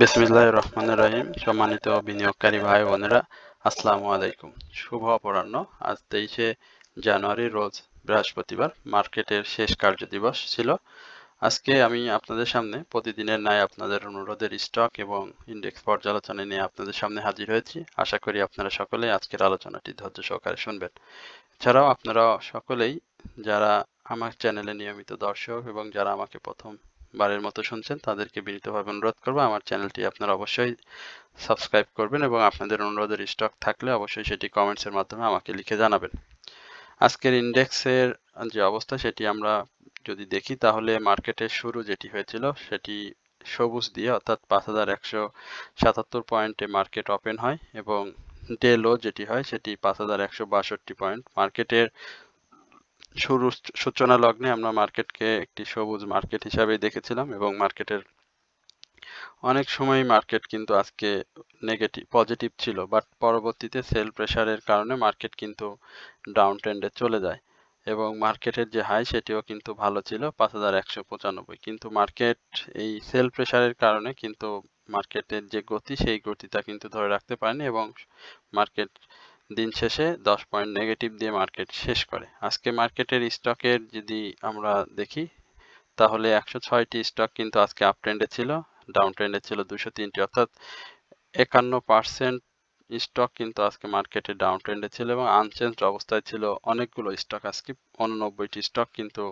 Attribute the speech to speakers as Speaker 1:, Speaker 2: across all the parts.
Speaker 1: বিসমিল্লাহির রহমানির রহিম। সম্মানিত বিনিয়োগকারী ভাই বোনেরা, আসসালামু আলাইকুম। শুভ অপরাহ্ন। আজ 23শে জানুয়ারি রোজ বৃহস্পতিবার, মার্কেটের শেষ কার্যদিবস ছিল। আজকে আমি আপনাদের সামনে প্রতিদিনের ন্যায় আপনাদের অনুরোধের স্টক এবং ইন্ডেক্স পর্যালোচনা নিয়ে আপনাদের সামনে হাজির হয়েছি। আশা করি আপনারা সকলেই আজকের আলোচনাটি ধৈর্য সহকারে শুনবেন। এছাড়াও আপনারা সকলেই যারা আমার চ্যানেলে নিয়মিত দর্শক এবং যারা আমাকে প্রথমবারের মতো শুনছেন তাদেরকে বিনীতভাবে অনুরোধ করবো আমার চ্যানেলটি আপনারা অবশ্যই সাবস্ক্রাইব করবেন এবং আপনাদের অনুরোধের স্টক থাকলে অবশ্যই সেটি কমেন্টসের মাধ্যমে আমাকে লিখে জানাবেন। আজকের ইন্ডেক্সের যে অবস্থা সেটি আমরা যদি দেখি তাহলে মার্কেটের শুরু যেটি হয়েছিল সেটি সবুজ দিয়ে অর্থাৎ 5177 পয়েন্টে মার্কেট ওপেন হয় এবং ডে লো যেটি হয় সেটি 5162 পয়েন্ট। মার্কেটের শুরু সূচনা লগ্নে আমরা মার্কেটকে একটি সবুজ মার্কেট হিসাবে দেখেছিলাম এবং মার্কেটের অনেক সময় মার্কেট কিন্তু আজকে পজিটিভ ছিল, বাট পরবর্তীতে সেল প্রেসারের কারণে মার্কেট কিন্তু ডাউন ট্রেন্ডে চলে যায় এবং মার্কেটের যে হাই সেটিও কিন্তু ভালো ছিল 5195, কিন্তু মার্কেট এই সেল প্রেসারের কারণে কিন্তু মার্কেটের যে গতি সেই গতিটা কিন্তু ধরে রাখতে পারেনি এবং মার্কেট দিন শেষে 10 পয়েন্ট নেগেটিভ দিয়ে মার্কেট শেষ করে। আজকে মার্কেটের স্টকের যদি আমরা দেখি তাহলে 106টি স্টক কিন্তু আজকে আপ ট্রেন্ডে ছিল, ডাউন ট্রেন্ডে ছিল 203টি, অর্থাৎ 51% স্টক কিন্তু আজকে মার্কেটে ডাউন ট্রেন্ডে ছিল এবং আনচেঞ্জড অবস্থায় ছিল অনেকগুলো স্টক। আজকে 89টি স্টক কিন্তু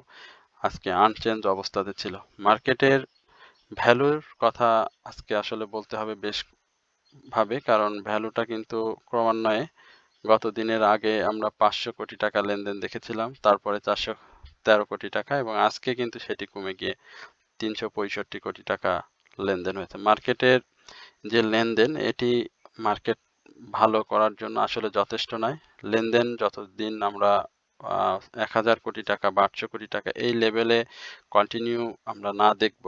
Speaker 1: আজকে আনচেঞ্জ অবস্থাতে ছিল। মার্কেটের ভ্যালুর কথা আজকে আসলে বলতে হবে বেশ ভাবে, কারণ ভ্যালুটা কিন্তু ক্রমান্বয়ে গত দিনের আগে আমরা 500 কোটি টাকা লেনদেন দেখেছিলাম, তারপরে 413 কোটি টাকা এবং আজকে কিন্তু সেটি কমে গিয়ে 365 কোটি টাকা লেনদেন হয়েছে। মার্কেটের যে লেনদেন এটি মার্কেট ভালো করার জন্য আসলে যথেষ্ট নয়। লেনদেন যতদিন আমরা 1000 কোটি টাকা বা 800 কোটি টাকা এই লেভেলে কন্টিনিউ আমরা না দেখব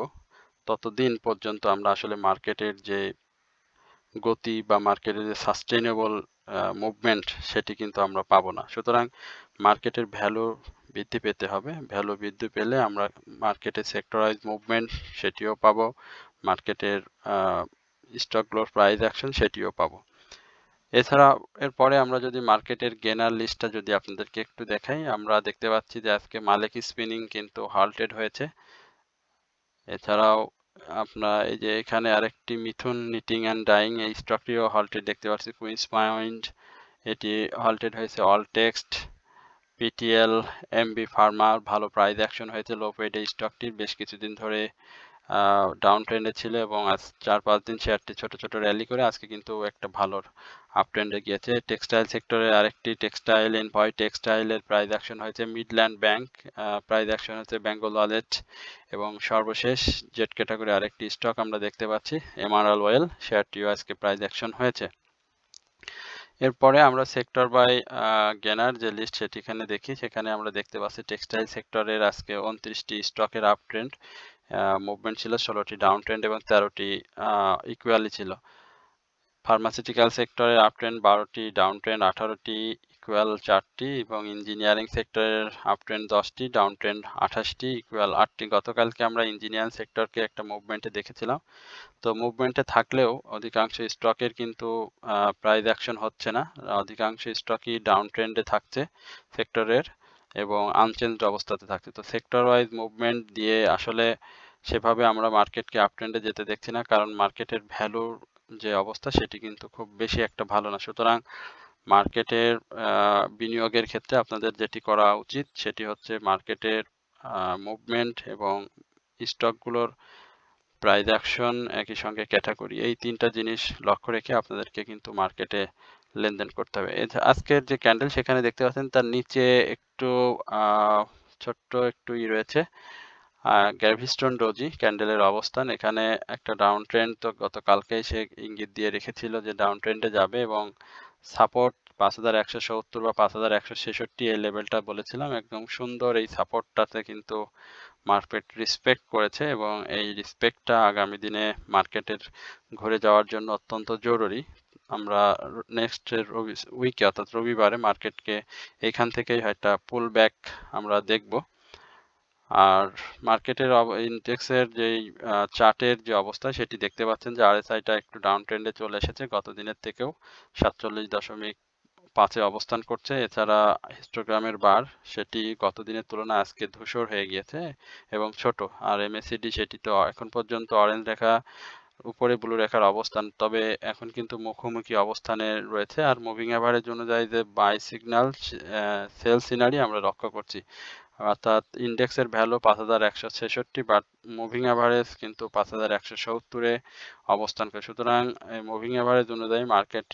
Speaker 1: ততদিন পর্যন্ত আমরা আসলে মার্কেটের যে গতি বা মার্কেটের যে সাস্টেইনেবল মুভমেন্ট সেটি কিন্তু আমরা পাবো না। সুতরাং মার্কেটের ভ্যালু বৃদ্ধি পেতে হবে। ভ্যালু বৃদ্ধি পেলে আমরা মার্কেটের সেক্টরাইজ মুভমেন্ট সেটিও পাবো, মার্কেটের স্টকগুলোর প্রাইস অ্যাকশন সেটিও পাবো। এছাড়া এরপরে আমরা যদি মার্কেটের গেনার লিস্টটা যদি আপনাদেরকে একটু দেখাই, আমরা দেখতে পাচ্ছি যে আজকে মালিক স্পিনিং কিন্তু হাল্টেড হয়েছে। এছাড়াও আপনার এই যে এখানে আরেকটি মিথুন নিটিং অ্যান্ড ডাইং এই স্টকটিও হল্টেড দেখতে পাচ্ছি। কুইন্স মাইন্ড এটি হল্টেড হয়েছে। অলটেক্সট, পিটিএল, এমবি ফার্মা ভালো প্রাইস অ্যাকশন হয়েছে। লো পেড এই স্টকটির বেশ কিছুদিন ধরে ডাউন ট্রেন্ডে ছিল এবং আজ 4-5 দিন শেয়ারটি ছোট ছোট র্যালি করে আজকে কিন্তু একটা ভালো আপ ট্রেন্ডে গিয়েছে। টেক্সটাইল সেক্টরে আরেকটি টেক্সটাইল এনভয় টেক্সটাইলের প্রাইস অ্যাকশন হয়েছে। মিডল্যান্ড ব্যাংক প্রাইস অ্যাকশন হয়েছে। বেঙ্গল ওয়ালেট এবং সর্বশেষ জেট ক্যাটাগরি আরেকটি স্টক আমরা দেখতে পাচ্ছি এমআরএল ওয়েল, শেয়ারটিও আজকে প্রাইস অ্যাকশন হয়েছে। এরপরে আমরা সেক্টর বাই গেনার যে লিস্ট সেটিখানে দেখি, সেখানে আমরা দেখতে পাচ্ছি টেক্সটাইল সেক্টরের আজকে 29টি স্টকের আপ ট্রেন্ড মুভমেন্ট ছিল, 16টি ডাউন ট্রেন্ড এবং 13টি ইকুয়ালি ছিল। ফার্মাসিউটিক্যাল সেক্টরের আপ ট্রেন্ড 12টি, ডাউন ট্রেন্ড 18টি, ইকুয়াল 4টি এবং ইঞ্জিনিয়ারিং সেক্টরের আপ ট্রেন্ড 10টি, ডাউন ট্রেন্ড 28টি, ইকুয়াল 8টি। গতকালকে আমরা ইঞ্জিনিয়ারিং সেক্টরকে একটা মুভমেন্টে দেখেছিলাম, তো মুভমেন্টে থাকলেও অধিকাংশ স্টকের কিন্তু প্রাইস অ্যাকশন হচ্ছে না, অধিকাংশ স্টকই ডাউন ট্রেন্ডে থাকছে সেক্টরের এবং আনচেঞ্জড অবস্থাতে থাকছে। তো সেক্টর ওয়াইজ মুভমেন্ট দিয়ে আসলে সেভাবে আমরা মার্কেটকে আপ ট্রেন্ডে যেতে দেখছি না, কারণ মার্কেটের ভ্যালুর যে অবস্থা সেটি কিন্তু খুব বেশি একটা ভালো না। সুতরাং মার্কেটের বিনিয়োগের ক্ষেত্রে আপনাদের যেটি করা উচিত সেটি হচ্ছে মার্কেটের মুভমেন্ট এবং স্টকগুলোর প্রাইস অ্যাকশন একই সঙ্গে ক্যাটাগরি, এই তিনটা জিনিস লক্ষ্য রেখে আপনাদেরকে কিন্তু মার্কেটে লেনদেন করতে হবে। আজকের যে ক্যান্ডেল সেখানে দেখতে পাচ্ছেন তার নিচে একটু ছোট্ট একটু রয়েছে গ্যাভিস্টোন ডোজি ক্যান্ডেলের অবস্থান। এখানে একটা ডাউন ট্রেন্ড তো গতকালকেই সে ইঙ্গিত দিয়ে রেখেছিল যে ডাউন ট্রেন্ডে যাবে এবং সাপোর্ট 5170 বা 5166 এই লেভেলটা বলেছিলাম, একদম সুন্দর এই সাপোর্টটাতে কিন্তু মার্কেট রেসপেক্ট করেছে এবং এই রেসপেক্টটা আগামী দিনে মার্কেটের ঘুরে যাওয়ার জন্য অত্যন্ত জরুরি। আমরা নেক্সট উইকে অর্থাৎ রবিবারে মার্কেটকে এইখান থেকেই একটা পুল ব্যাক আমরা দেখব। আর মার্কেটের ইন্ডেক্সের যেই চার্টের যে অবস্থা সেটি দেখতে পাচ্ছেন যে আরএসআইটা একটু ডাউন ট্রেন্ডে চলে এসেছে গত দিনের থেকেও 47.5-এ অবস্থান করছে। এছাড়া হিস্টোগ্রামের বার সেটি গত দিনের তুলনায় আজকে ধূসর হয়ে গিয়েছে এবং ছোট। আর এমএসিডি সেটি তো এখন পর্যন্ত অরেঞ্জ রেখা উপরে ব্লু রেখার অবস্থান, তবে এখন কিন্তু মুখোমুখি অবস্থানে রয়েছে। আর মুভিং অ্যাভারেজ অনুযায়ী যে বাই সিগন্যাল সেল সিনারি আমরা লক্ষ্য করছি, অর্থাৎ ইন্ডেক্সের ভ্যালু 5166, বাট মুভিং অ্যাভারেজ কিন্তু 5170-এ অবস্থান করে। সুতরাং মুভিং অ্যাভারেজ অনুযায়ী মার্কেট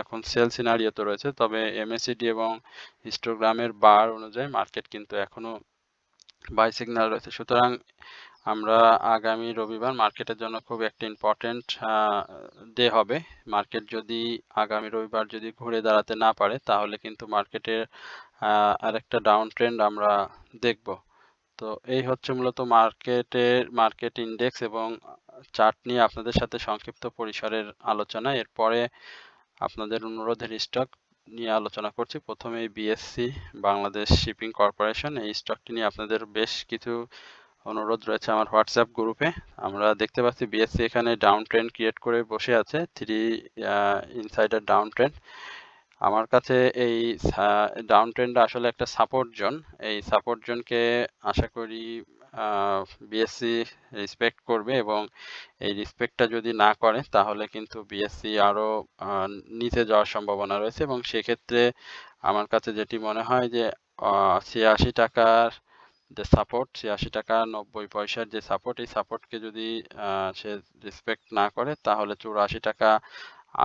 Speaker 1: এখন সেল সিনারিওতে রয়েছে, তবে এমএসিডি এবং হিস্টোগ্রামের বার অনুযায়ী মার্কেট কিন্তু এখনো বাই সিগন্যাল রয়েছে। সুতরাং আমরা আগামী রবিবার মার্কেটের জন্য খুব একটা ইম্পর্টেন্ট ডে হবে। মার্কেট যদি আগামী রবিবার যদি ঘুরে দাঁড়াতে না পারে তাহলে কিন্তু মার্কেটের আরেকটা ডাউন ট্রেন্ড আমরা দেখব। তো এই হচ্ছে মূলত মার্কেট ইন্ডেক্স এবং চার্ট নিয়ে আপনাদের সাথে সংক্ষিপ্ত পরিসরের আলোচনা। এরপরে আপনাদের অনুরোধের স্টক নিয়ে আলোচনা করছি। প্রথমে বিএসসি বাংলাদেশ শিপিং কর্পোরেশন, এই স্টকটি নিয়ে আপনাদের বেশ কিছু অনুরোধ রয়েছে আমার হোয়াটসঅ্যাপ গ্রুপে। আমরা দেখতে পাচ্ছি বিএসসি এখানে ডাউন ট্রেন্ড ক্রিয়েট করে বসে আছে, 3 ইনসাইডার ডাউন ট্রেন্ড। আমার কাছে এই ডাউন ট্রেন্ডটা আসলে একটা সাপোর্ট জোন। এই সাপোর্ট জোনকে আশা করি বিএসসি রেসপেক্ট করবে এবং এই রেসপেক্টটা যদি না করে তাহলে কিন্তু বিএসসি আরও নিচে যাওয়ার সম্ভাবনা রয়েছে এবং সেক্ষেত্রে আমার কাছে যেটি মনে হয় যে 86 টাকার যে সাপোর্ট, 86 টাকা 90 পয়সার যে সাপোর্ট, এই সাপোর্টকে যদি সে রেসপেক্ট না করে তাহলে 84 টাকা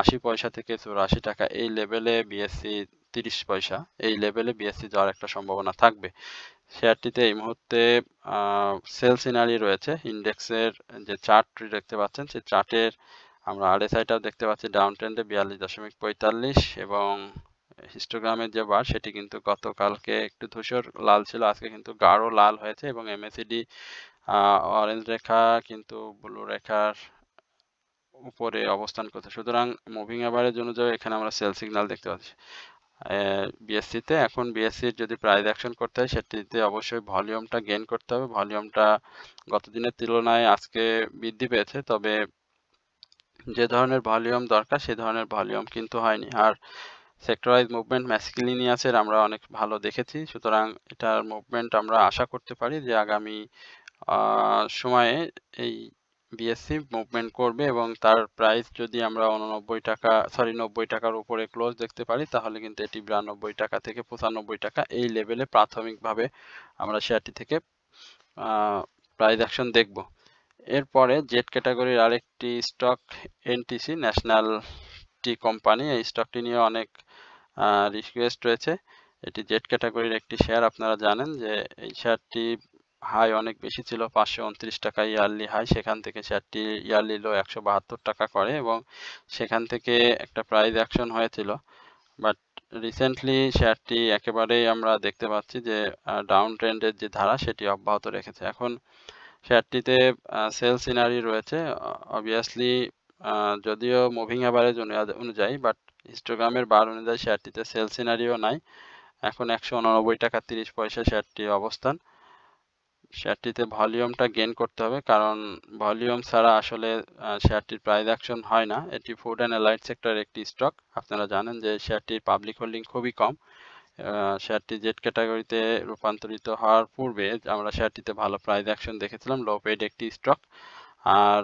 Speaker 1: 80 পয়সা থেকে 84 টাকা এই লেভেলে বিএসসি 30 পয়সা এই লেভেলে বিএসসি যাওয়ার একটা সম্ভাবনা থাকবে। শেয়ারটিতে এই মুহূর্তে সেল সিনারি রয়েছে। ইন্ডেক্সের যে চার্টটি দেখতে পাচ্ছেন সেই চার্টের আমরা আরএসআইটাও দেখতে পাচ্ছি ডাউন ট্রেন্ডে 42.45 এবং হিস্টোগ্রামের যে বার সেটি কিন্তু গতকালকে একটু ধূসর লাল ছিল, আজকে কিন্তু গাঢ় লাল হয়েছে এবং এমএসিডি অরেঞ্জ রেখা কিন্তু ব্লু রেখার উপরে অবস্থান করছে। সুতরাং মুভিং অ্যাভারেজ অনুযায়ী এখানে আমরা সেল সিগন্যাল দেখতে পাচ্ছি বিএসসিতে। এখন বিএসসির যদি প্রাইস অ্যাকশন করতে হয় সেটিতে অবশ্যই ভলিউমটা গেইন করতে হবে। ভলিউমটা গত দিনের তুলনায় আজকে বৃদ্ধি পেয়েছে, তবে যে ধরনের ভলিউম দরকার সে ধরনের ভলিউম কিন্তু হয়নি। আর সেক্টরাইজ মুভমেন্ট ম্যাসকিলিনিয়াসের আমরা অনেক ভালো দেখেছি, সুতরাং এটার মুভমেন্ট আমরা আশা করতে পারি যে আগামী সময়ে এই বিএসসি মুভমেন্ট করবে এবং তার প্রাইস যদি আমরা 90 টাকার উপরে ক্লোজ দেখতে পারি তাহলে কিন্তু এটি 92 টাকা থেকে 95 টাকা এই লেভেলে প্রাথমিকভাবে আমরা শেয়ারটি থেকে প্রাইস অ্যাকশন দেখব। এরপরে জেট ক্যাটাগরির আরেকটি stock NTC, national tea company. এই স্টকটি নিয়ে অনেক রিকোয়েস্ট রয়েছে। এটি জেট ক্যাটাগরির একটি শেয়ার। আপনারা জানেন যে এই শেয়ারটি হাই অনেক বেশি ছিল, 529 টাকা ইয়ারলি হাই, সেখান থেকে শেয়ারটি ইয়ারলি লো 172 টাকা করে এবং সেখান থেকে একটা প্রাইস অ্যাকশন হয়েছিল, বাট রিসেন্টলি শেয়ারটি একেবারেই আমরা দেখতে পাচ্ছি যে ডাউন ট্রেন্ডের যে ধারা সেটি অব্যাহত রেখেছে। এখন শেয়ারটিতে সেল সিনারি রয়েছে অবভিয়াসলি, যদিও মুভিং অ্যাভারেজ অনুযায়ী, বাট হিস্টোগ্রামের বার অনুযায়ী শেয়ারটিতে সেল সিনারিও নাই। এখন 189 টাকা 30 পয়সা শেয়ারটির অবস্থান। শেয়ারটিতে ভলিউমটা গেইন করতে হবে, কারণ ভলিউম ছাড়া আসলে শেয়ারটির প্রাইস অ্যাকশন হয় না। এটি ফুড অ্যান্ড অ্যালাইড সেক্টরের একটি স্টক। আপনারা জানেন যে শেয়ারটির পাবলিক হোল্ডিং খুবই কম। শেয়ারটি জেড ক্যাটাগরিতে রূপান্তরিত হওয়ার পূর্বে আমরা শেয়ারটিতে ভালো প্রাইস অ্যাকশন দেখেছিলাম, লো পেইড একটি স্টক। আর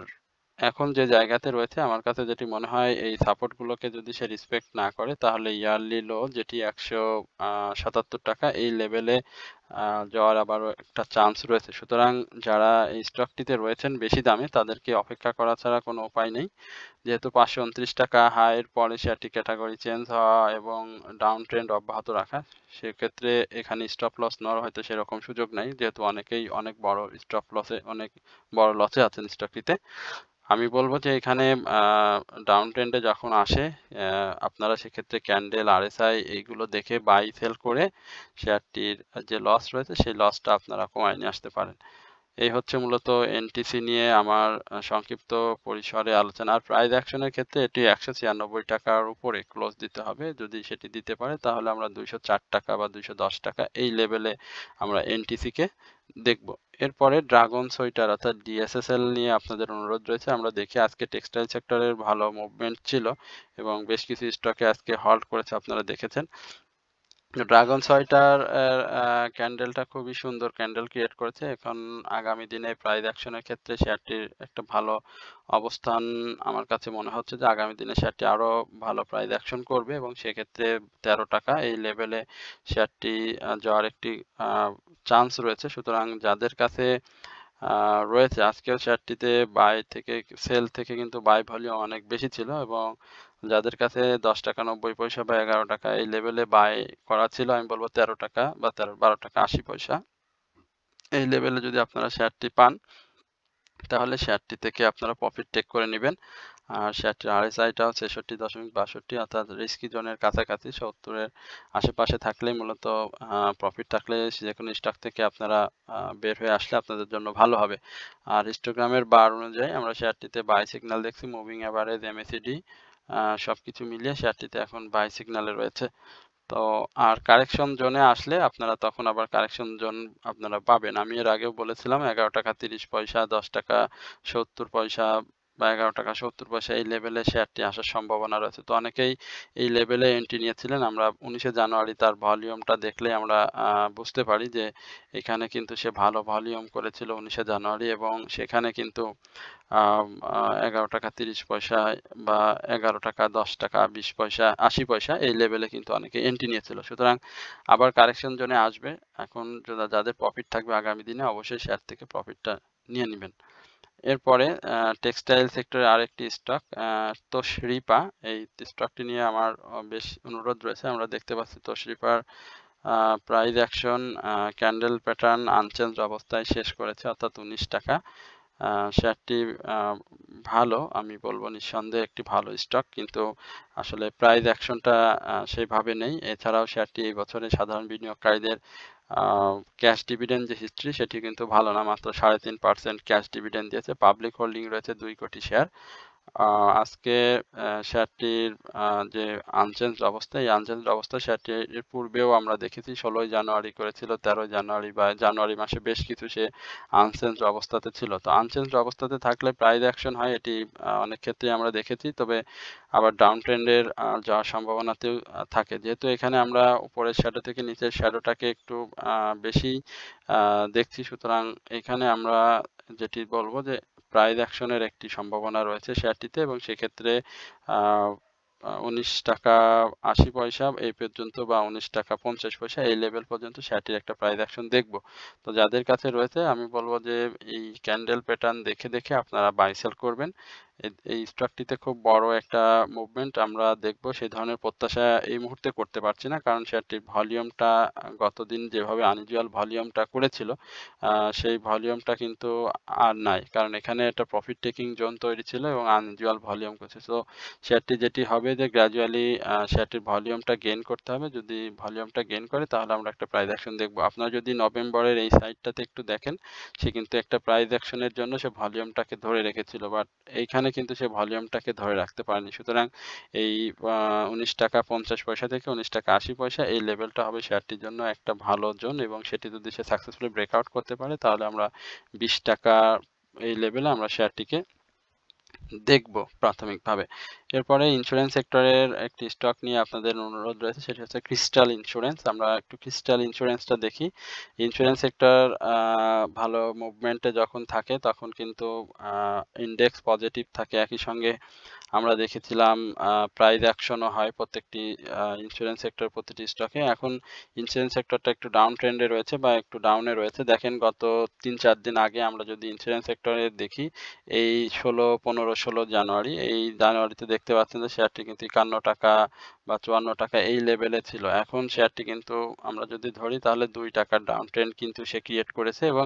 Speaker 1: এখন যে জায়গাতে রয়েছে আমার কাছে যেটি মনে হয় এই সাপোর্টগুলোকে যদি সে রেসপেক্ট না করে তাহলে ইয়ারলি লো যেটি 177 টাকা এই লেভেলে যাওয়ার আবারও একটা চান্স রয়েছে। সুতরাং যারা এই স্টকটিতে রয়েছেন বেশি দামে তাদেরকে অপেক্ষা করা ছাড়া কোনো উপায় নেই, যেহেতু 529 টাকা হাইয়ের পরে শেয়ারটি ক্যাটাগরি চেঞ্জ হওয়া এবং ডাউন ট্রেন্ড অব্যাহত রাখা, সেক্ষেত্রে এখানে স্টপ লস নেওয়ার হয়তো সেরকম সুযোগ নেই, যেহেতু অনেকেই অনেক বড় অনেক বড় লসে আছেন স্টকটিতে। আমি বলবো যে এখানে ডাউন ট্রেন্ডে যখন আসে আপনারা সেক্ষেত্রে ক্যান্ডেল, আরএসআই এইগুলো দেখে বাই সেল করে শেয়ারটির যে লস রয়েছে সেই লসটা আপনারা কমায় নিয়ে আসতে পারেন। এই হচ্ছে মূলত এনটিসি নিয়ে আমার সংক্ষিপ্ত পরিসরে আলোচনা। আর প্রাইস অ্যাকশনের ক্ষেত্রে এটি ৳১৯৬ উপরে ক্লোজ দিতে হবে। যদি সেটি দিতে পারে তাহলে আমরা ৳২০৪ বা ৳২১০ এই লেভেলে আমরা এনটিসি কে দেখব। এরপরে ড্রাগন সোয়েটার অর্থাৎ ডিএসএসএল নিয়ে আপনাদের অনুরোধ রয়েছে। আমরা দেখি আজকে টেক্সটাইল সেক্টরের ভালো মুভমেন্ট ছিল এবং বেশ কিছু স্টকে আজকে হল্ট করেছে আপনারা দেখেছেন। ড্রাগন সোয়েটার এর ক্যান্ডেলটা খুবই সুন্দর ক্যান্ডেল ক্রিয়েট করেছে। এখন আগামী দিনে প্রাইস অ্যাকশনের ক্ষেত্রে শেয়ারটির একটা ভালো অবস্থান আমার কাছে মনে হচ্ছে যে আগামী দিনে শেয়ারটি আরো ভালো প্রাইস অ্যাকশন করবে এবং সেক্ষেত্রে ৳১৩ এই লেভেলে শেয়ারটি যাওয়ার একটি চান্স রয়েছে। সুতরাং যাদের কাছে রয়েছে আজকেও শেয়ারটিতে বাই থেকে সেল থেকে কিন্তু বাই ভলিউম অনেক বেশি ছিল এবং যাদের কাছে ৳১০.৯০ বা ৳১১ এই লেভেলে বাই করা ছিল আমি বলব ৳১৩ বা ৳১২.৮০ এই লেভেলে যদি আপনারা শেয়ারটি পান তাহলে শেয়ারটি থেকে আপনারা প্রফিট টেক করে নিবেন। আর শেয়ারটির আরএসআইটাও ৬৬.৬২ অর্থাৎ রিস্কি জোনের কাছাকাছি ৭০ এর আশেপাশে থাকলেই মূলত প্রফিট থাকলে যেকোনো স্টক থেকে আপনারা বের হয়ে আসলে আপনাদের জন্য ভালো হবে। আর হিস্টোগ্রামের বার অনুযায়ী আমরা শেয়ারটিতে বাই সিগন্যাল দেখছি মুভিং এভারেজ এমএসিডি সবকিছু মিলিয়ে শেয়ারটিতে এখন বাই সিগন্যালে রয়েছে। তো আর কারেকশন জোনে আসলে আপনারা তখন আবার কারেকশন জোন আপনারা পাবেন। আমি এর আগেও বলেছিলাম ৳১১.৩০ ৳১০.৭০ বা ৳১১.৭০ এই লেভেলে শেয়ারটি আসার সম্ভাবনা রয়েছে। তো অনেকেই এই লেভেলে এন্ট্রি নিয়েছিলেন। আমরা ১৯শে জানুয়ারি তার ভলিউমটা দেখলে আমরা বুঝতে পারি যে এখানে কিন্তু সে ভালো ভলিউম করেছিল ১৯শে জানুয়ারি এবং সেখানে কিন্তু ৳১১.৩০ বা ৳১১, ৳১০, ৳২০, ৳৮০ এই লেভেলে কিন্তু অনেকে এন্ট্রি নিয়েছিল। সুতরাং আবার কারেকশন জোনে আসবে। এখন যাদের প্রফিট থাকবে আগামী দিনে অবশ্যই শেয়ার থেকে প্রফিটটা নিয়ে নিবেন। এরপরে টেক্সটাইল সেক্টরের আরেকটি স্টক তোশরিপা। এই স্টকটি নিয়ে আমার বেশ অনুরোধ রয়েছে। আমরা দেখতে পাচ্ছি তোশরিপার price action candle pattern unchanged অবস্থায় শেষ করেছে অর্থাৎ ৳১৯। শেয়ারটি ভালো আমি বলব নিঃসন্দেহে একটি ভালো স্টক কিন্তু আসলে প্রাইস অ্যাকশনটা সেইভাবে নেই। এছাড়াও শেয়ারটি এই বছরে সাধারণ বিনিয়োগকারীদের ক্যাশ ডিভিডেন্ড যে হিস্ট্রি সেটি কিন্তু ভালো না। মাত্র ৩.৫% ক্যাশ ডিভিডেন্ড দিয়েছে। পাবলিক হোল্ডিং রয়েছে ২ কোটি শেয়ার। আজকে শেয়ারটির যে আনচেঞ্জড অবস্থা, এই আনচেঞ্জড অবস্থায় শেয়ারটি এর পূর্বেও আমরা দেখেছি ১৬ই জানুয়ারি করেছিল, ১৩ই জানুয়ারি বা জানুয়ারি মাসে বেশ কিছু সে আনচেঞ্জড অবস্থাতে ছিল। তো আনচেঞ্জড অবস্থাতে থাকলে প্রাইস অ্যাকশন হয় এটি অনেক ক্ষেত্রেই আমরা দেখেছি। তবে আবার ডাউন ট্রেন্ডের যাওয়ার সম্ভাবনাতেও থাকে। যেহেতু এখানে আমরা উপরের শ্যাডো থেকে নিচের শ্যাডোটাকে একটু বেশি দেখছি সুতরাং এখানে আমরা যেটি বলব যে প্রাইস অ্যাকশনের একটি সম্ভাবনা রয়েছে শেয়ারটিতে এবং সেক্ষেত্রে আ আ ৳১৯.৮০ এই পর্যন্ত বা ৳১৯.৫০ এই লেভেল পর্যন্ত শেয়ারটির একটা প্রাইস অ্যাকশন দেখব। তো যাদের কাছে রয়েছে আমি বলব যে এই ক্যান্ডেল প্যাটার্ন দেখে আপনারা বাই সেল করবেন। এই স্টকটিতে খুব বড় একটা মুভমেন্ট আমরা দেখব সেই ধরনের প্রত্যাশা এই মুহূর্তে করতে পারছি না। কারণ শেয়ারটির ভলিউমটা গতদিন যেভাবে আনইউজুয়াল ভলিউমটা করেছিল আ সেই ভলিউমটা কিন্তু আর নাই। কারণ এখানে একটা প্রফিট টেকিং জোন তৈরি ছিল এবং আনইউজুয়াল ভলিউম করেছে। সো শেয়ারটি যেটি হবে যে গ্র্যাজুয়ালি শেয়ারটির ভলিউমটা গেইন করতে হবে। যদি ভলিউমটা গেইন করে তাহলে আমরা একটা প্রাইস অ্যাকশন দেখব। আপনারা যদি নভেম্বরের এই সাইডটাতে একটু দেখেন, সে কিন্তু একটা প্রাইস অ্যাকশনের জন্য সে ভলিউমটাকে ধরে রেখেছিল। বাট এইখানে কিন্তু সে ভলিউমটাকে ধরে রাখতে পারেনি। সুতরাং এই ৳১৯.৫০ থেকে ৳১৯.৮০ এই লেভেলটা হবে শেয়ারটির জন্য একটা ভালো জোন এবং সেটি যদি সে সাকসেসফুলি ব্রেকআউট করতে পারে তাহলে আমরা ৳২০ এই লেভেলে আমরা শেয়ারটিকে দেখব প্রাথমিকভাবে। এরপরে ইন্স্যুরেন্স সেক্টরের একটি স্টক নিয়ে আপনাদের অনুরোধ রয়েছে সেটি হচ্ছে ক্রিস্টাল ইন্স্যুরেন্স। আমরা একটু ক্রিস্টাল ইন্স্যুরেন্সটা দেখি। ইন্স্যুরেন্স সেক্টর ভালো মুভমেন্টে যখন থাকে তখন কিন্তু আ ইনডেক্স পজিটিভ থাকে। একই সঙ্গে আমরা দেখেছিলাম প্রাইস অ্যাকশনও হয় প্রত্যেকটি ইন্স্যুরেন্স সেক্টর প্রতিটি স্টকে। এখন ইন্স্যুরেন্স সেক্টরটা একটু ডাউন ট্রেন্ডে রয়েছে বা একটু ডাউনে রয়েছে। দেখেন গত ৩-৪ দিন আগে আমরা যদি ইন্স্যুরেন্স সেক্টরে দেখি এই ১৬, ১৫, ১৬ জানুয়ারি এই জানুয়ারিতে দেখতে পাচ্ছেন যে শেয়ারটি কিন্তু ৳৫১ বা 54 টাকা এই লেভেলে ছিল। এখন শেয়ারটি কিন্তু আমরা যদি ধরি তাহলে 2 টাকার ডাউন ট্রেন্ড কিন্তু সে ক্রিয়েট করেছে এবং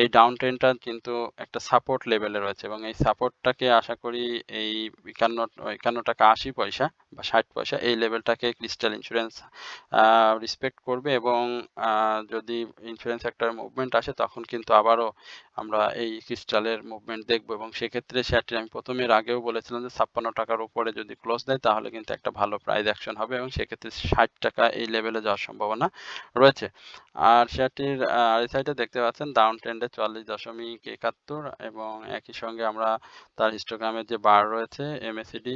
Speaker 1: এই ডাউন ট্রেন্ডটা কিন্তু একটা সাপোর্ট লেভেলে রয়েছে এবং এই সাপোর্টটাকে আশা করি এই 51 টাকা 80 পয়সা বা 60 পয়সা এই লেভেলটাকে ক্রিস্টাল ইন্স্যুরেন্স রেসপেক্ট করবে এবং যদি ইন্স্যুরেন্স সেক্টরে মুভমেন্ট আসে তখন কিন্তু আবারও আমরা এই ক্রিস্টালের মুভমেন্ট দেখব এবং সেক্ষেত্রে শেয়ারটি আমি প্রথমের আগেও বলেছিলাম যে 56 টাকার উপরে যদি ক্লোজ দেয় তাহলে কিন্তু একটা ভালো প্রাইস অ্যাকশন হবে এবং সেক্ষেত্রে 60 টাকা এই লেভেলে যাওয়ার সম্ভাবনা রয়েছে। আর শেয়ারটির আরেক সাইডে দেখতে পাচ্ছেন ডাউন ট্রেন্ডে 44.71 এবং একই সঙ্গে আমরা তার হিস্টোগ্রামের যে বার রয়েছে MACD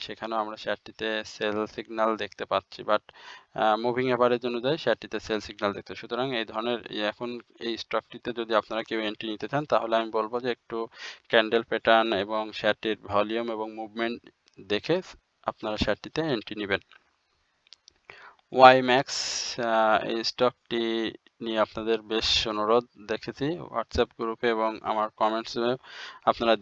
Speaker 1: সেখানেও আমরা শেয়ারটিতে সেল সিগন্যাল দেখতে পাচ্ছি বাট মুভিং এভারেজ অনুযায়ী শেয়ারটিতে সেল সিগন্যাল দেখতে সুতরাং এই ধরনের এখন এই স্টকটিতে যদি আপনারা কেউ এন্ট্রি নিতে চান তাহলে আমি বলবো যে একটু ক্যান্ডেল প্যাটার্ন এবং শেয়ারটির ভলিউম এবং মুভমেন্ট দেখে আপনারা শেয়ারটিতে এন্ট্রি নেবেন। ওয়াইম্যাক্স এই স্টকটি নিয়ে আপনাদের বেশ অনুরোধ দেখেছি হোয়াটসঅ্যাপ গ্রুপে এবং আমার কমেন্টসে আপনারা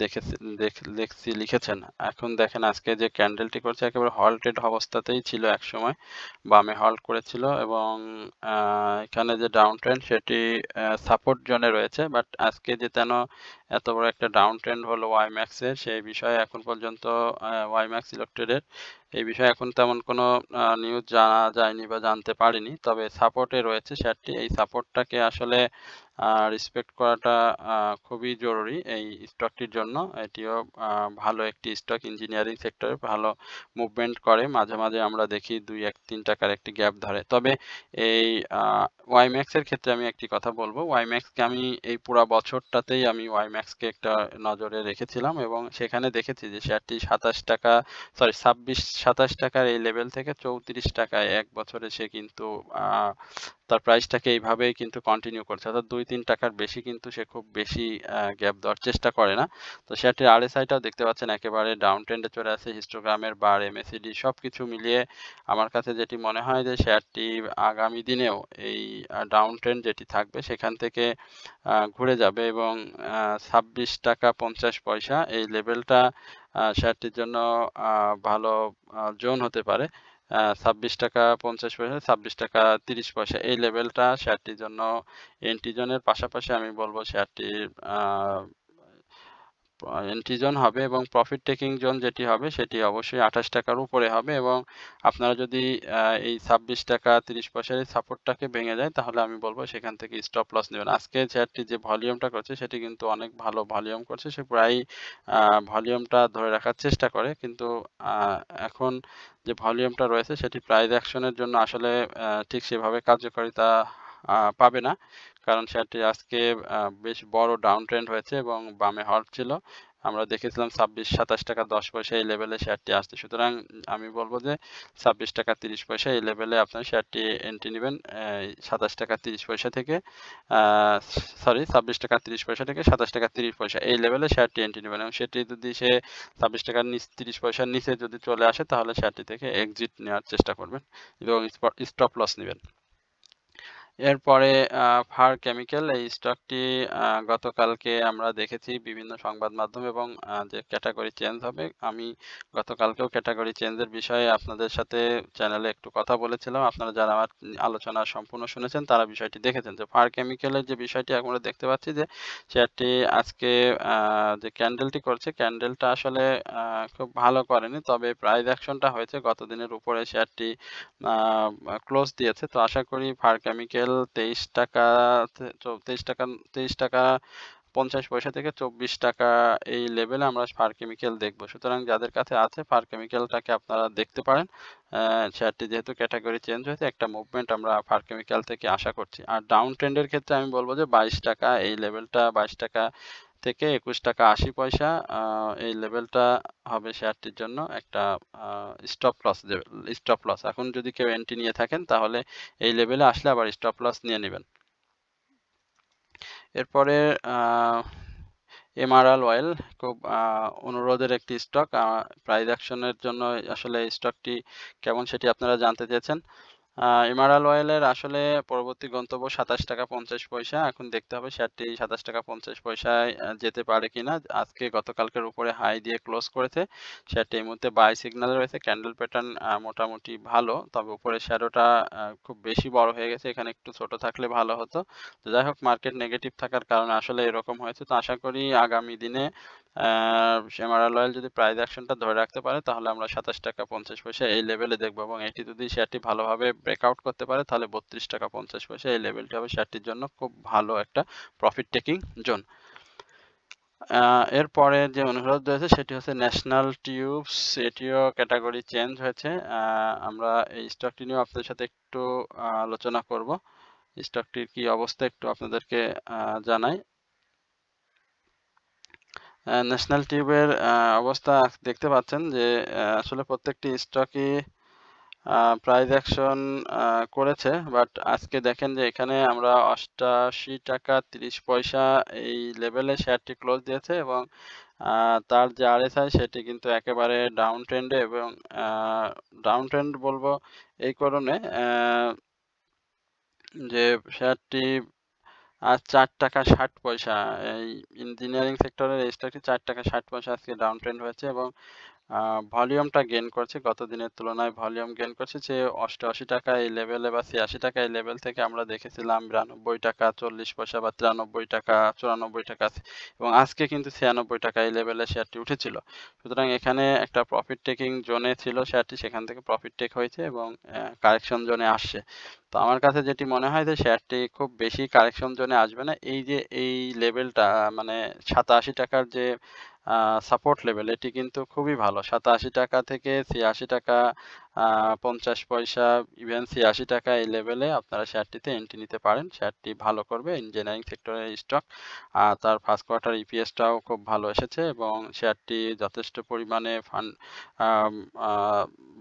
Speaker 1: লিখেছেন। এখন দেখেন আজকে যে ক্যান্ডেলটি করছে একেবারে হল্টেড অবস্থাতেই ছিল একসময়, বামে হল্ট করেছিল এবং এখানে যে ডাউন ট্রেন্ড সেটি সাপোর্ট জোনে রয়েছে বাট আজকে যে তেন এত বড় একটা ডাউন ট্রেন্ড হলো ওয়াইম্যাক্সের সেই বিষয়ে এখন পর্যন্ত ওয়াইম্যাক্স ইলেকট্রিকের এই বিষয়ে এখন তেমন কোনো নিউজ জানা যায়নি বা জানতে পারিনি, তবে সাপোর্টে রয়েছে শেয়ারটি। এই সাপোর্টটাকে আসলে রেসপেক্ট করাটা খুবই জরুরি এই স্টকটির জন্য। এটিও ভালো একটি স্টক, ইঞ্জিনিয়ারিং সেক্টরে ভালো মুভমেন্ট করে, মাঝে মাঝে আমরা দেখি 2-3 টাকার একটি গ্যাপ ধরে। তবে এই ওয়াইম্যাক্সের ক্ষেত্রে আমি একটি কথা বলবো, ওয়াইম্যাক্সকে আমি এই পুরা বছরটাতেই আমি ওয়াইম্যাক্সকে একটা নজরে রেখেছিলাম এবং সেখানে দেখেছি যে শেয়ারটি 27 টাকার এই লেভেল থেকে 34 টাকায় এক বছরে সে কিন্তু তার প্রাইসটাকে এইভাবেই কিন্তু কন্টিনিউ করছে, অর্থাৎ 2-3 টাকার বেশি কিন্তু সে খুব বেশি গ্যাপ দেওয়ার চেষ্টা করে না। তো শেয়ারটির RSIটাও দেখতে পাচ্ছেন একেবারে ডাউন ট্রেন্ডে চলে আসে, হিস্টোগ্রামের বার, MACD সবকিছু মিলিয়ে আমার কাছে যেটি মনে হয় যে শেয়ারটি আগামী দিনেও এই ডাউন ট্রেন্ড যেটি থাকবে সেখান থেকে ঘুরে যাবে এবং 26 টাকা 50 পয়সা এই লেভেলটা শেয়ারটির জন্য ভালো জোন হতে পারে। 26 টাকা 50 পয়সা, 26 টাকা 30 পয়সা এই লেভেলটা শেয়ারটির জন্য এন্ট্রি জোনের পাশাপাশি আমি বলবো শেয়ারটির এন্ট্রি জোন হবে এবং প্রফিট টেকিং জোন যেটি হবে সেটি অবশ্যই 28 টাকার উপরে হবে এবং আপনারা যদি এই 26 টাকা 30 পয়সার এই সাপোর্টটাকে ভেঙে যায় তাহলে আমি বলবো সেখান থেকে স্টপ লস নেবেন। আজকে শেয়ারটি যে ভলিউমটা করছে সেটি কিন্তু অনেক ভালো ভলিউম করছে, সে প্রায় ভলিউমটা ধরে রাখার চেষ্টা করে, কিন্তু এখন যে ভলিউমটা রয়েছে সেটি প্রাইস অ্যাকশনের জন্য আসলে ঠিক সেভাবে কার্যকারিতা পাবে না, কারণ শেয়ারটি আজকে বেশ বড় ডাউন ট্রেন্ড হয়েছে এবং বামে হল্ট ছিল। আমরা দেখেছিলাম 27-27 টাকা 10 পয়সা এই লেভেলে শেয়ারটি আসছে। সুতরাং আমি বলব যে 26 টাকা 30 পয়সা এই লেভেলে আপনার শেয়ারটি এন্ট্রি নিবেন। 27 টাকা 30 পয়সা থেকে আ সরি 26 টাকা 30 পয়সা থেকে 27 টাকা 30 পয়সা এই লেভেলে শেয়ারটি এন্ট্রি নিবেন এবং সেটি যদি সে 26 টাকার 30 পয়সার নিচে যদি চলে আসে তাহলে শেয়ারটি থেকে এক্সিট নেওয়ার চেষ্টা করবেন এবং স্টপ লস নিবেন। এরপরে ফার কেমিক্যাল এই স্টকটি গতকালকে আমরা দেখেছি বিভিন্ন সংবাদ মাধ্যম এবং যে ক্যাটাগরি চেঞ্জ হবে, আমি গতকালকেও ক্যাটাগরি চেঞ্জের বিষয়ে আপনাদের সাথে চ্যানেলে একটু কথা বলেছিলাম। আপনারা যারা আমার আলোচনা সম্পূর্ণ শুনেছেন তারা বিষয়টি দেখেছেন যে ফার কেমিক্যালের যে বিষয়টি আমরা দেখতে পাচ্ছি যে শেয়ারটি আজকে যে ক্যান্ডেলটি করছে ক্যান্ডেলটা আসলে খুব ভালো করেনি, তবে প্রাইস অ্যাকশনটা হয়েছে গত দিনের উপরে শেয়ারটি ক্লোজ দিয়েছে। তো আশা করি ফার কেমিক্যাল 23 টাকা 23 টাকা 50 পয়সা থেকে 24 টাকা এই লেভেলে আমরা ফার কেমিক্যাল দেখব। সুতরাং যাদের কাছে আছে ফার কেমিক্যালটাকে আপনারা দেখতে পারেন। শেয়ারটি যেহেতু ক্যাটাগরি চেঞ্জ হয়েছে একটা মুভমেন্ট আমরা ফার কেমিক্যাল থেকে আশা করছি। আর ডাউন ট্রেন্ডের ক্ষেত্রে আমি বলব যে 22 টাকা এই লেভেলটা, 22 টাকা থেকে 21 টাকা 80 পয়সা এই লেভেলটা হবে শেয়ারটির জন্য একটা স্টপ লস। এখন যদি কেউ এন্ট্রি নিয়ে থাকেন তাহলে এই লেভেলে আসলে আবার স্টপ লস নিয়ে নেবেন। এরপরে এমআরএল অয়েল খুব অনুরোধের একটি স্টক, প্রাইস অ্যাকশনের জন্য আসলে এই স্টকটি কেমন সেটি আপনারা জানতে চেয়েছেন। এমারাল্ড অয়েলের আসলে পরবর্তী গন্তব্য 27 টাকা 50 পয়সা। এখন দেখতে হবে শেয়ারটি 27 টাকা 50 পয়সায় যেতে পারে কিনা। আজকে গতকালকের উপরে হাই দিয়ে ক্লোজ করেছে। শেয়ারটি এই মুহূর্তে বাই সিগন্যালে রয়েছে। ক্যান্ডেল প্যাটার্ন মোটামুটি ভালো। তবে উপরের শ্যাডোটা খুব বেশি বড় হয়ে গেছে। এখানে একটু ছোট থাকলে ভালো হতো। তো যাই হোক, মার্কেট নেগেটিভ থাকার কারণে আসলে এরকম হয়েছে। তো আশা করি আগামী দিনে এমারাল্ড অয়েল যদি প্রাইস অ্যাকশনটা ধরে রাখতে পারে তাহলে আমরা 27 টাকা 50 পয়সা এই লেভেলে দেখব, এবং এটি যদি শেয়ারটি ভালোভাবে ব্রেকআউট করতে পারে তাহলে 32 টাকা 50 পয়সা এই লেভেলটি হবে শেয়ারটির জন্য খুব ভালো একটা প্রফিট টেকিং জোন। এরপরে যে অনুরোধ রয়েছে সেটি হচ্ছে ন্যাশনাল টিউবস, এটিও ক্যাটাগরি চেঞ্জ হয়েছে। আমরা এই স্টকটি নিয়েও আপনাদের সাথে একটু আলোচনা করব। স্টকটির কি অবস্থা একটু আপনাদেরকে জানাই। ন্যাশনাল টিউবের অবস্থা দেখতে পাচ্ছেন যে আসলে প্রত্যেকটি স্টকই প্রাইস অ্যাকশন করেছে, বাট আজকে দেখেন যে এখানে আমরা 88 টাকা 30 পয়সা এই লেভেলে শেয়ারটি ক্লোজ দিয়েছে, এবং তার যে আরএসআই সেটি কিন্তু একেবারে ডাউন ট্রেন্ডে, এবং ডাউন ট্রেন্ড বলবো এই কারণে যে শেয়ারটি 4 টাকা 60 পয়সা, এই ইঞ্জিনিয়ারিং সেক্টরের এই স্টকটি 4 টাকা 60 পয়সা আজকে ডাউন ট্রেন্ড হয়েছে, এবং ভলিউমটা গেইন করছে, গত দিনের তুলনায় ভলিউম গেইন করছে। যে 88 টাকা এই লেভেলে বা 86 টাকা এই লেভেল থেকে আমরা দেখেছিলাম 92 টাকা 40 পয়সা বা 93 টাকা 94 টাকা, এবং আজকে কিন্তু 96 টাকা এই লেভেলে শেয়ারটি উঠেছিল। সুতরাং এখানে একটা প্রফিট টেকিং জোনে ছিল শেয়ারটি, সেখান থেকে প্রফিট টেক হয়েছে এবং কারেকশন জোনে আসছে। তো আমার কাছে যেটি মনে হয় যে শেয়ারটি খুব বেশি কারেকশন জোনে আসবে না। এই যে এই লেভেলটা মানে 87 টাকার যে সাপোর্ট লেভেল, এটি কিন্তু খুবই ভালো। 87 টাকা থেকে 86 টাকা 50 পয়সা, ইভেন 86 টাকা এই লেভেলে আপনারা শেয়ারটিতে এন্ট্রি নিতে পারেন। শেয়ারটি ভালো করবে, ইঞ্জিনিয়ারিং সেক্টরের স্টক। তার ফার্স্ট কোয়ার্টার ইপিএসটাও খুব ভালো এসেছে, এবং শেয়ারটি যথেষ্ট পরিমাণে ফান্ড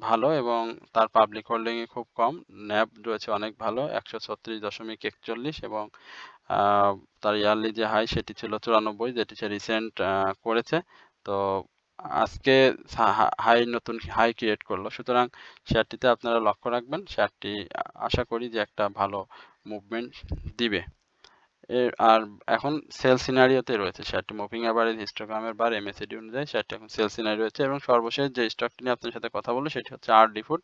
Speaker 1: ভালো, এবং তার পাবলিক হোল্ডিং খুব কম। ন্যাব রয়েছে অনেক ভালো 136.41, এবং তার ইয়ারলি যে হাই সেটি ছিল 94, যেটি সে রিসেন্ট করেছে। তো আজকে নতুন হাই ক্রিয়েট করলো। সুতরাং শেয়ারটিতে আপনারা লক্ষ্য রাখবেন। শেয়ারটি আশা করি যে একটা ভালো মুভমেন্ট দিবে। আর এখন সেল সিনারিওতে রয়েছে শেয়ারটি। মুভিং অ্যাভারেজ, হিস্টোগ্রামের বার, এমএসিডি অনুযায়ী শেয়ারটি এখন সেল সিনারিও রয়েছে। এবং সর্বশেষ যে স্টকটি নিয়ে আপনার সাথে কথা বলবো সেটি হচ্ছে আরডি ফুড।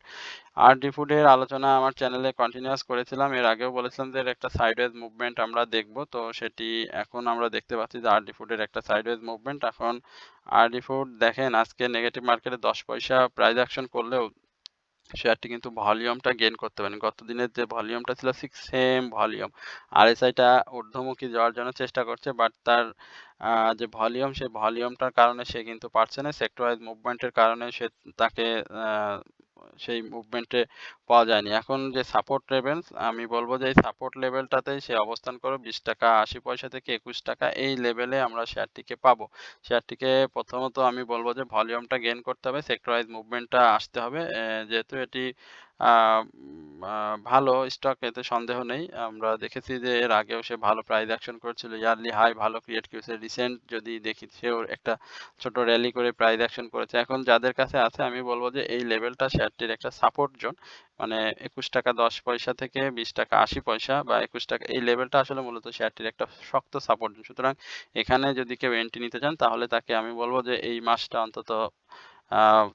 Speaker 1: আরডি ফুডের আলোচনা আমার চ্যানেলে কন্টিনিউয়াস করেছিলাম। এর আগেও বলেছিলাম যে এর একটা সাইডওয়েজ মুভমেন্ট আমরা দেখব। তো সেটি এখন আমরা দেখতে পাচ্ছি যে আরডি ফুডের একটা সাইডওয়েজ মুভমেন্ট। এখন আরডি ফুড দেখেন আজকে নেগেটিভ মার্কেটে 10 পয়সা প্রাইস অ্যাকশন করলেও শেয়ারটি কিন্তু ভলিউমটা গেইন করতে পারেনি। গত দিনের যে ভলিউমটা ছিল ঠিক সেম ভলিউম। আরএসআইটা ঊর্ধ্বমুখী যাওয়ার জন্য চেষ্টা করছে, বাট তার যে ভলিউম সেই ভলিউমটার কারণে সে কিন্তু পারছে না। সেক্টর ওয়াইজ মুভমেন্টের কারণে তাকে সেই মুভমেন্টে পাওয়া যায়নি। এখন যে সাপোর্ট লেভেল, আমি বলবো যে এই সাপোর্ট লেভেলটাতেই সে অবস্থান করে 20 টাকা 80 পয়সা থেকে 21 টাকা এই লেভেলে আমরা শেয়ারটিকে পাবো। শেয়ারটিকে প্রথমত আমি বলবো যে ভলিউমটা গেইন করতে হবে, সেক্টর ওয়াইজ মুভমেন্টটা আসতে হবে। যেহেতু এটি ভালো স্টক, এতে সন্দেহ নেই। আমরা দেখেছি যে এর আগেও সে ভালো প্রাইস অ্যাকশন করেছিল, ইয়ারলি হাই ভালো ক্রিয়েট করেছে। রিসেন্ট যদি দেখি সেও একটা ছোট র্যালি করে প্রাইস অ্যাকশন করেছে। এখন যাদের কাছে আছে আমি বলবো যে এই লেভেলটা শেয়ারটির একটা সাপোর্ট জোন, মানে 21 টাকা 10 পয়সা থেকে 20 টাকা 80 পয়সা বা 21 টাকা এই লেভেলটা আসলে মূলত শেয়ারটির একটা শক্ত সাপোর্ট জোন। সুতরাং এখানে যদি কেউ এন্ট্রি নিতে চান তাহলে তাকে আমি বলবো যে এই মাসটা অন্তত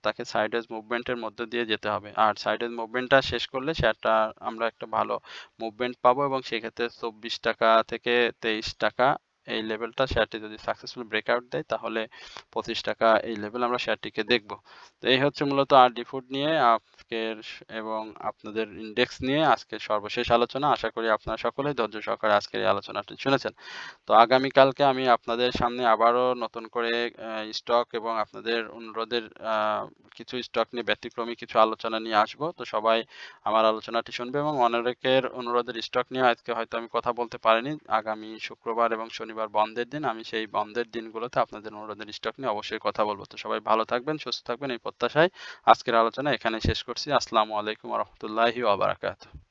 Speaker 1: তাকে সাইডওয়েজ মুভমেন্টের মধ্যে দিয়ে যেতে হবে। আর সাইডওয়েজ মুভমেন্টটা শেষ করলে শেয়ারটা আমরা একটা ভালো মুভমেন্ট পাবো, এবং সেক্ষেত্রে 24 টাকা থেকে 23 টাকা এই লেভেলটা শেয়ারটি যদি সাকসেসফুল ব্রেকআউট দেয় তাহলে 25 টাকা এই লেভেল আমরা শেয়ারটিকে দেখব। তো এই হচ্ছে মূলত আরডি ফুড নিয়ে আজকের এবং আপনাদের ইন্ডেক্স নিয়ে আজকের সর্বশেষ আলোচনা। আশা করি আপনারা সকলেই ধৈর্য সহকারে আজকের এই আলোচনাটি শুনেছেন। তো আগামীকালকে আমি আপনাদের সামনে আবারও নতুন করে স্টক এবং আপনাদের অনুরোধের কিছু স্টক নিয়ে ব্যতিক্রমী কিছু আলোচনা নিয়ে আসবো। তো সবাই আমার আলোচনাটি শুনবে, এবং অনেকের অনুরোধের স্টক নিয়ে আজকে হয়তো আমি কথা বলতে পারিনি। আগামী শুক্রবার এবং শনিবার বন্ধের দিন, আমি সেই বন্ধের দিনগুলোতে আপনাদের অনুরোধের স্টক নিয়ে অবশ্যই কথা বলবো। তো সবাই ভালো থাকবেন, সুস্থ থাকবেন এই প্রত্যাশায় আজকের আলোচনা এখানে শেষ করছি। আসসালামু আলাইকুম ওয়া রাহমাতুল্লাহি ওয়া বারাকাতুহু।